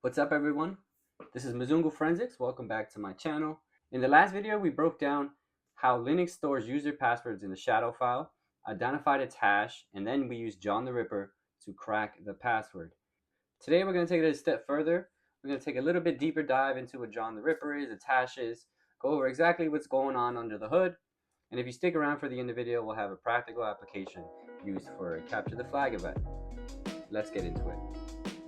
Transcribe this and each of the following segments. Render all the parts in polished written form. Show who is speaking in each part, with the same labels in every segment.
Speaker 1: What's up, everyone? This is Mzungu Forensics. Welcome back to my channel. In the last video, we broke down how Linux stores user passwords in the shadow file, identified its hash, and then we used John the Ripper to crack the password. Today, we're going to take it a step further. We're going to take a little bit deeper dive into what John the Ripper is, its hashes, go over exactly what's going on under the hood. And if you stick around for the end of the video, we'll have a practical application used for a capture the flag event. Let's get into it.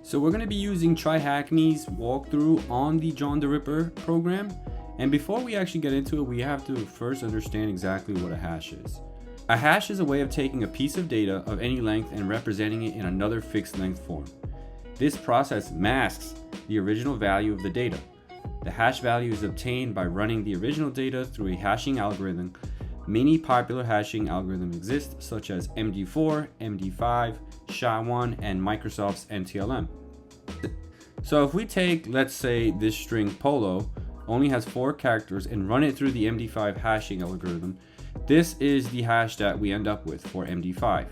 Speaker 1: So we're going to be using TryHackMe's walkthrough on the John the Ripper program. And before we actually get into it, we have to first understand exactly what a hash is. A hash is a way of taking a piece of data of any length and representing it in another fixed length form. This process masks the original value of the data. The hash value is obtained by running the original data through a hashing algorithm. Many popular hashing algorithms exist, such as MD4, MD5, SHA-1, and Microsoft's NTLM. So if we take, let's say, this string polo only has 4 characters and run it through the MD5 hashing algorithm, this is the hash that we end up with for MD5.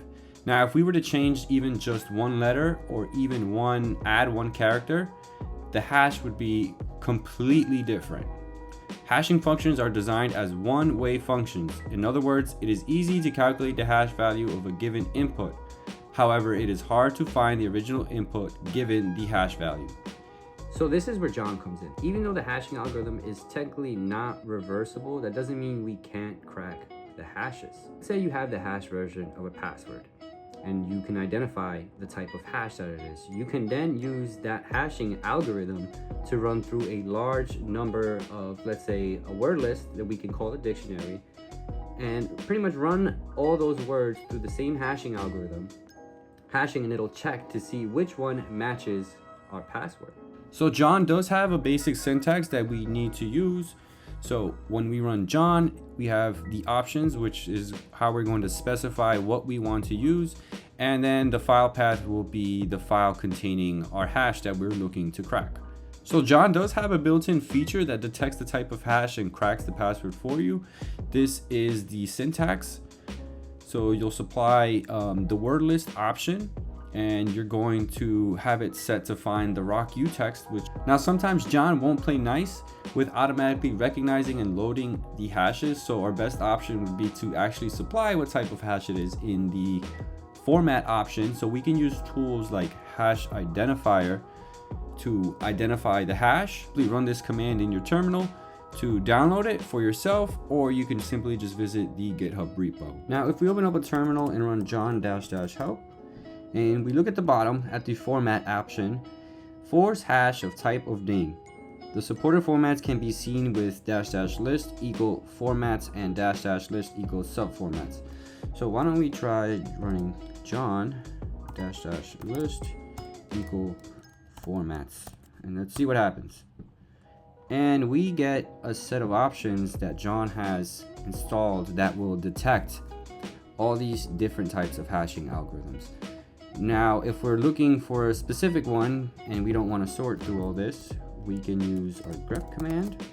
Speaker 1: Now, if we were to change even just one letter or even add one character, the hash would be completely different. Hashing functions are designed as one-way functions. In other words, it is easy to calculate the hash value of a given input. However, it is hard to find the original input given the hash value. So this is where John comes in. Even though the hashing algorithm is technically not reversible, that doesn't mean we can't crack the hashes. Say you have the hash version of a password and you can identify the type of hash that it is. You can then use that hashing algorithm to run through a large number of, let's say, a word list that we can call a dictionary, and pretty much run all those words through the same hashing algorithm, and it'll check to see which one matches our password. So John does have a basic syntax that we need to use. So when we run John, we have the options, which is how we're going to specify what we want to use. And then the file path will be the file containing our hash that we're looking to crack. So John does have a built-in feature that detects the type of hash and cracks the password for you. This is the syntax. So you'll supply the word list option, and you're going to have it set to find the rock U text, which now sometimes John won't play nice with automatically recognizing and loading the hashes. So our best option would be to actually supply what type of hash it is in the format option. So we can use tools like hash identifier to identify the hash. Please run this command in your terminal to download it for yourself, or you can simply just visit the GitHub repo. Now, if we open up a terminal and run john-help, and we look at the bottom at the format option, force hash of type of name. The supported formats can be seen with --list equal formats and --list equals subformats. So why don't we try running john-list equal formats, and let's see what happens. And we get a set of options that John has installed that will detect all these different types of hashing algorithms. Now, if we're looking for a specific one and we don't want to sort through all this, we can use our grep command.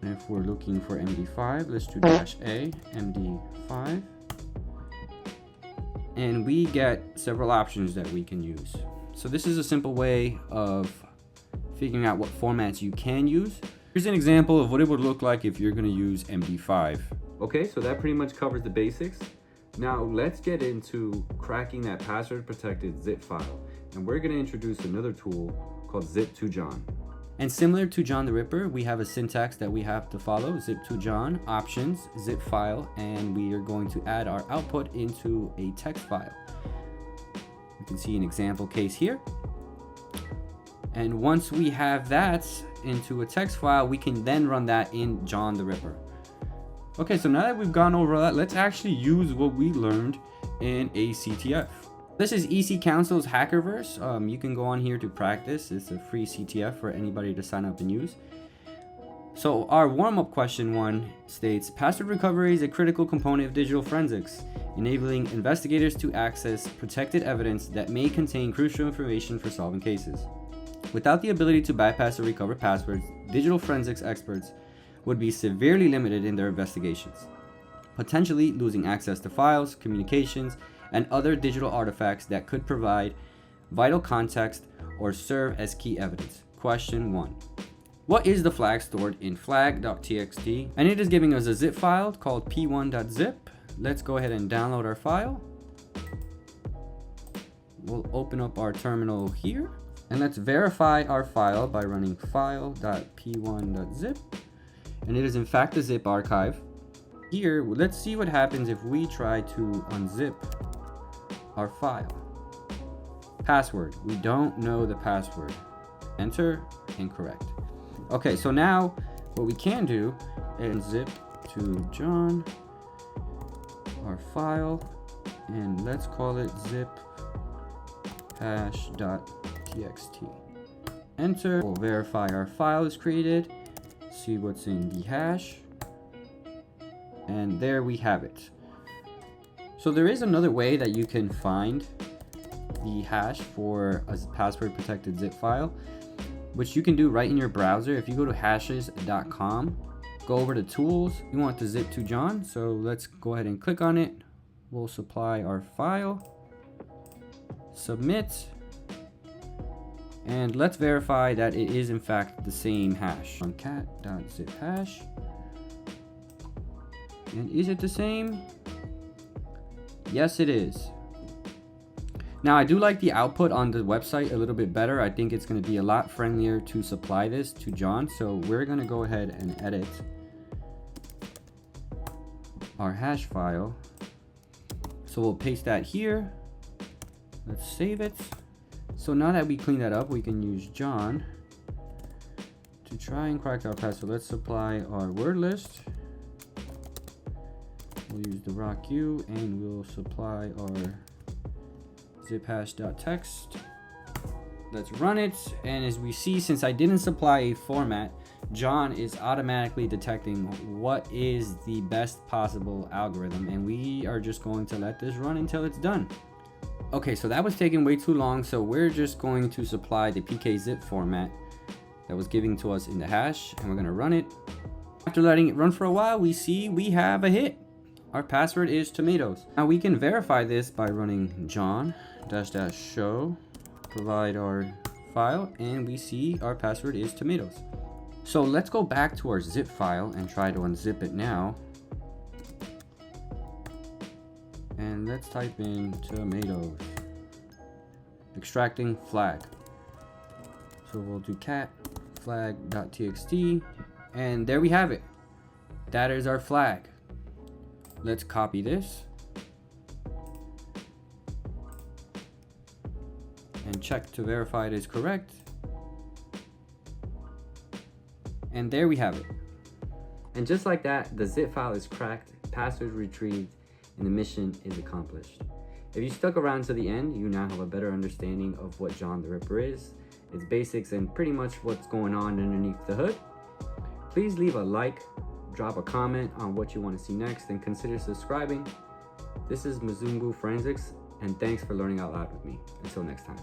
Speaker 1: And if we're looking for MD5, let's do -a MD5. And we get several options that we can use. So this is a simple way of figuring out what formats you can use. Here's an example of what it would look like if you're going to use MD5. Okay, so that pretty much covers the basics. Now let's get into cracking that password protected zip file. And we're going to introduce another tool called zip2john. And similar to John the Ripper, we have a syntax that we have to follow: zip2john, options, zip file, and we are going to add our output into a text file. You can see an example case here. And once we have that into a text file, we can then run that in John the Ripper. Okay, so now that we've gone over that, let's actually use what we learned in ACTF. This is EC Council's Hackerverse. You can go on here to practice. It's a free CTF for anybody to sign up and use. So our warm-up question 1 states, password recovery is a critical component of digital forensics, enabling investigators to access protected evidence that may contain crucial information for solving cases. Without the ability to bypass or recover passwords, digital forensics experts would be severely limited in their investigations, potentially losing access to files, communications, and other digital artifacts that could provide vital context or serve as key evidence. Question 1. What is the flag stored in flag.txt? And it is giving us a zip file called p1.zip. Let's go ahead and download our file. We'll open up our terminal here. And let's verify our file by running file.p1.zip. And it is in fact a zip archive. Here, let's see what happens if we try to unzip our file. Password. We don't know the password. Enter. Incorrect. Okay, so now what we can do is zip to John, our file, and let's call it zip hash.txt. Enter. We'll verify our file is created, see what's in the hash, and there we have it. So there is another way that you can find the hash for a password protected zip file, which you can do right in your browser. If you go to hashes.com, go over to tools, you want the zip to John, so let's go ahead and click on it. We'll supply our file, submit, and let's verify that it is in fact the same hash on cat.zip hash. And is it the same? Yes, it is. Now I do like the output on the website a little bit better. I think it's going to be a lot friendlier to supply this to John. So we're going to go ahead and edit our hash file. So we'll paste that here. Let's save it. So now that we clean that up, we can use John to try and crack our password. Let's supply our word list. We'll use the rock U and we'll supply our zip hash.text. Let's run it. And as we see, since I didn't supply a format, John is automatically detecting what is the best possible algorithm. And we are just going to let this run until it's done. Okay, so that was taking way too long, so we're just going to supply the pkzip format that was given to us in the hash, and we're going to run it. After letting it run for a while, we see we have a hit. Our password is tomatoes. Now we can verify this by running john -- show, provide our file, and we see our password is tomatoes. So let's go back to our zip file and try to unzip it now. And let's type in tomatoes. Extracting flag. So we'll do cat flag.txt, and there we have it. That is our flag. Let's copy this and check to verify it is correct. And there we have it. And just like that, the zip file is cracked, password retrieved, and the mission is accomplished. If you stuck around to the end, you now have a better understanding of what John the Ripper is, its basics, and pretty much what's going on underneath the hood. Please leave a like, drop a comment on what you want to see next, and consider subscribing. This is Mzungu Forensics, and thanks for learning out loud with me. Until next time.